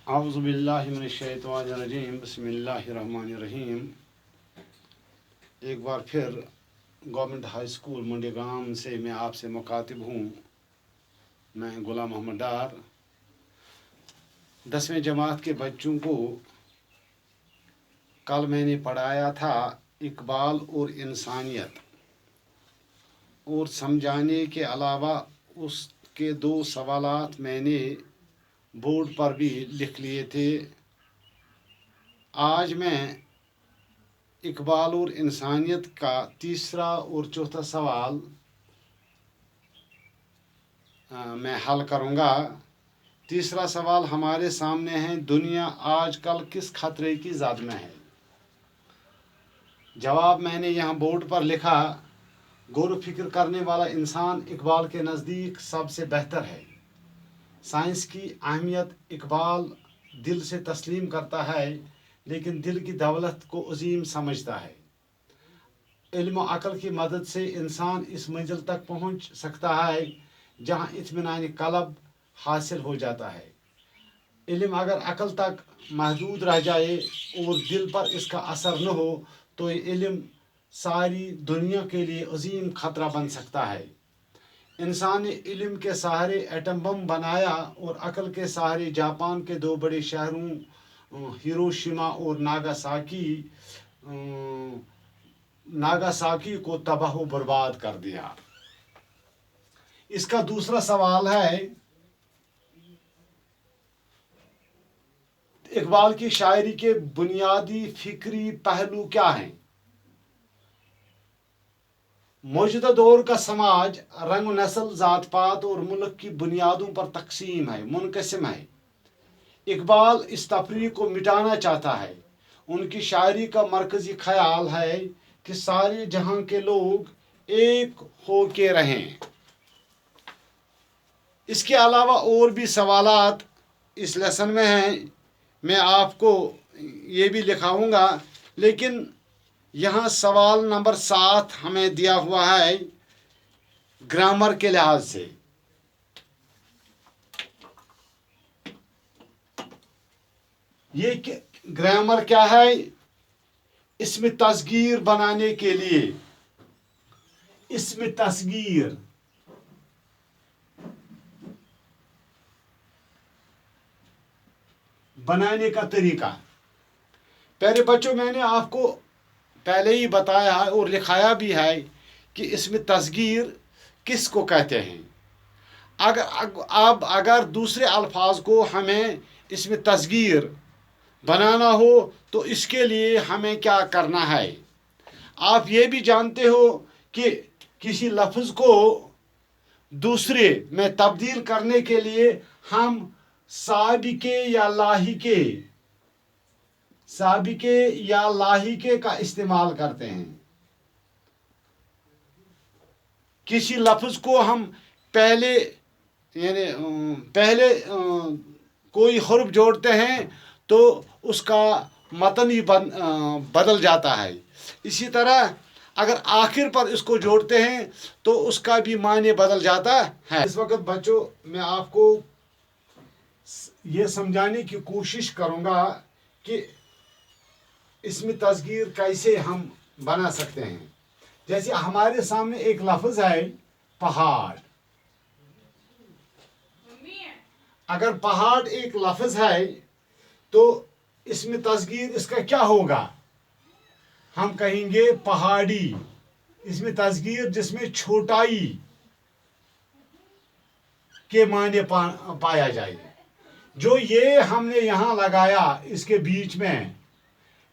आऊज़ुबिल्लाहिमिनश्शैतानिर्रजीम बिस्मिल्लाहिर्रहमानिर्रहीम। एक बार फिर गवर्नमेंट हाई स्कूल मुंडेगाम से मैं आपसे मुखातिब हूँ। मैं गुलाम मोहम्मद डार 10वीं जमात के बच्चों को कल मैंने पढ़ाया था इकबाल और इंसानियत, और समझाने के अलावा उसके 2 सवालात मैंने बोर्ड पर भी लिख लिए थे। आज मैं इकबाल और इंसानियत का तीसरा और चौथा सवाल मैं हल करूँगा। तीसरा सवाल हमारे सामने है, दुनिया आजकल किस खतरे की ज़द में है? जवाब मैंने यहाँ बोर्ड पर लिखा, गौर फिक्र करने वाला इंसान इकबाल के नज़दीक सबसे बेहतर है। साइंस की अहमियत इकबाल दिल से तस्लीम करता है, लेकिन दिल की दौलत को अजीम समझता है। इल्म व अक़ल की मदद से इंसान इस मंजिल तक पहुँच सकता है जहाँ इत्मीनान क़ल्ब हासिल हो जाता है। इल्म अगर अक़ल तक महदूद रह जाए और दिल पर इसका असर न हो तो इल्म सारी दुनिया के लिए अजीम ख़तरा बन सकता है। इंसान ने इल्म के सहारे एटम बम बनाया और अक़ल के सहारे जापान के 2 बड़े शहरों हिरोशिमा और नागासाकी को तबाह व बर्बाद कर दिया। इसका दूसरा सवाल है, इकबाल की शायरी के बुनियादी फिक्री पहलू क्या हैं? मौजूदा दौर का समाज रंग नस्ल, ज़ात पात और मुल्क की बुनियादों पर तकसीम है, मुनक़सिम है। इकबाल इस तफरीक को मिटाना चाहता है। उनकी शायरी का मरकज़ी ख्याल है कि सारे जहां के लोग एक हो के रहें। इसके अलावा और भी सवालात इस लेसन में हैं, मैं आपको ये भी लिखाऊंगा, लेकिन यहाँ सवाल नंबर 7 हमें दिया हुआ है ग्रामर के लिहाज से। ये ग्रामर क्या है? इसमें तस्गीर बनाने के लिए, इसमें तस्गीर बनाने का तरीका। प्यारे बच्चों, मैंने आपको पहले ही बताया है और लिखाया भी है कि इसमें तस्गीर किसको कहते हैं। अगर दूसरे अल्फाज को हमें इसमें तस्गीर बनाना हो तो इसके लिए हमें क्या करना है। आप ये भी जानते हो कि किसी लफ्ज़ को दूसरे में तब्दील करने के लिए हम साबिके या लाहिके का इस्तेमाल करते हैं। किसी लफ्ज़ को हम पहले कोई हर्फ जोड़ते हैं तो उसका मतन ही बदल जाता है। इसी तरह अगर आखिर पर इसको जोड़ते हैं तो उसका भी माने बदल जाता है। इस वक्त बच्चों, मैं आपको ये समझाने की कोशिश करूँगा कि इसमें तस्गीर कैसे हम बना सकते हैं। जैसे हमारे सामने एक लफ्ज़ है पहाड़। अगर पहाड़ एक लफ्ज़ है तो इसमें तस्गीर इसका क्या होगा? हम कहेंगे पहाड़ी। इसमें तस्गीर जिसमें छोटाई के माने पाया जाए। जो ये हमने यहाँ लगाया इसके बीच में,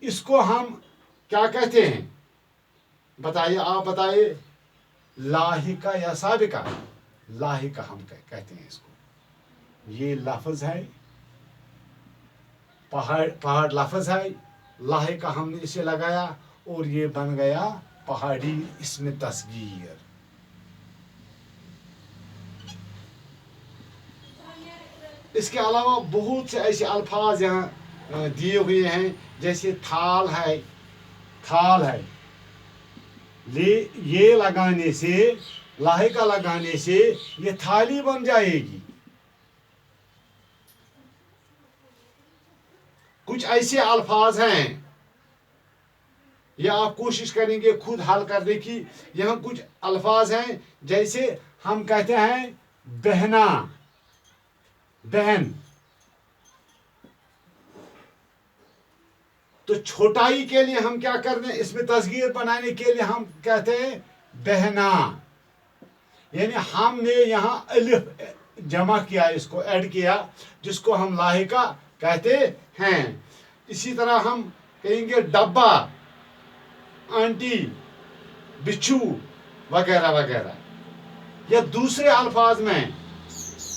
इसको हम क्या कहते हैं? बताइए, आप बताइए। लाहिका या साबिका? लाहिका हम कहते हैं इसको। ये लफ्ज़ है, पहाड़ लफ्ज़ है, लाहिका हमने इसे लगाया और ये बन गया पहाड़ी। इसमें तस्गीर। इसके अलावा बहुत से ऐसे अल्फाज यहाँ दिए हुए हैं, जैसे थाल है। ये लगाने से, लाहिका लगाने से ये थाली बन जाएगी। कुछ ऐसे अल्फाज हैं, या आप कोशिश करेंगे खुद हल करने की। यहाँ कुछ अल्फाज हैं, जैसे हम कहते हैं बहना, बहन, तो छोटाई के लिए हम क्या करते हैं, इसमें तस्गीर बनाने के लिए हम कहते हैं बहना, यानी हमने यहाँ अलिफ जमा किया, इसको ऐड किया, जिसको हम लाहिका कहते हैं। इसी तरह हम कहेंगे डब्बा, आंटी, बिच्छू वगैरह वगैरह। या दूसरे अल्फाज में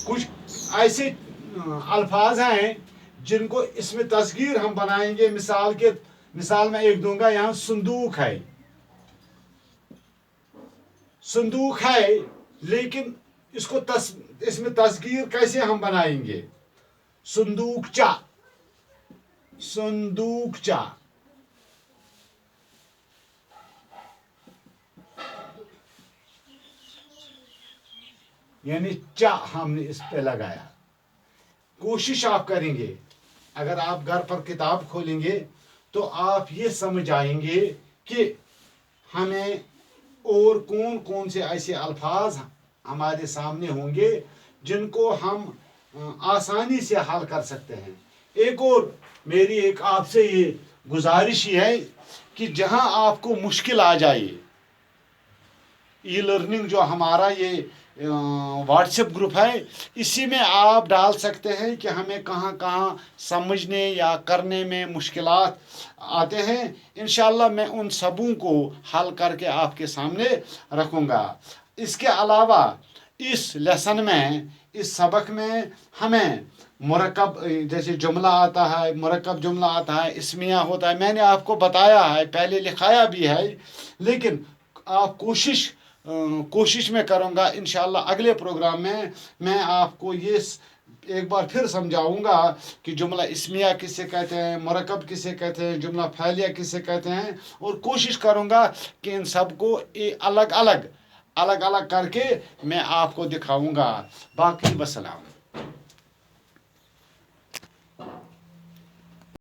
कुछ ऐसे अल्फाज हैं जिनको इसमें तस्गीर हम बनाएंगे। मिसाल में एक दूंगा, यहाँ संदूक है, संदूक है, लेकिन इसको इसमें तस्गीर कैसे हम बनाएंगे? संदूकचा, संदूकचा। यानी चा हमने इस पे लगाया। कोशिश आप करेंगे, अगर आप घर पर किताब खोलेंगे तो आप ये समझ आएंगे कि हमें और कौन कौन से ऐसे अल्फाज हमारे सामने होंगे जिनको हम आसानी से हल कर सकते हैं। एक और मेरी एक आपसे ये गुजारिश ही है कि जहां आपको मुश्किल आ जाए, ई लर्निंग जो हमारा ये व्हाट्सएप ग्रुप है, इसी में आप डाल सकते हैं कि हमें कहाँ कहाँ समझने या करने में मुश्किलात आते हैं। इंशाअल्लाह मैं उन सबों को हल करके आपके सामने रखूँगा। इसके अलावा इस लेसन में, इस सबक में हमें मुरक्कब, जैसे जुमला आता है, मुरक्कब जुमला आता है, इस्मिया होता है, मैंने आपको बताया है, पहले लिखाया भी है, लेकिन आप कोशिश में करूँगा इंशाअल्लाह अगले प्रोग्राम में मैं आपको ये एक बार फिर समझाऊंगा कि जुमला इस्मिया किसे कहते हैं, मुरक्कब किसे कहते हैं, जुमला फ़ैलिया किसे कहते हैं, और कोशिश करूँगा कि इन सब को अलग अलग करके मैं आपको दिखाऊंगा। बाकी वसलाम।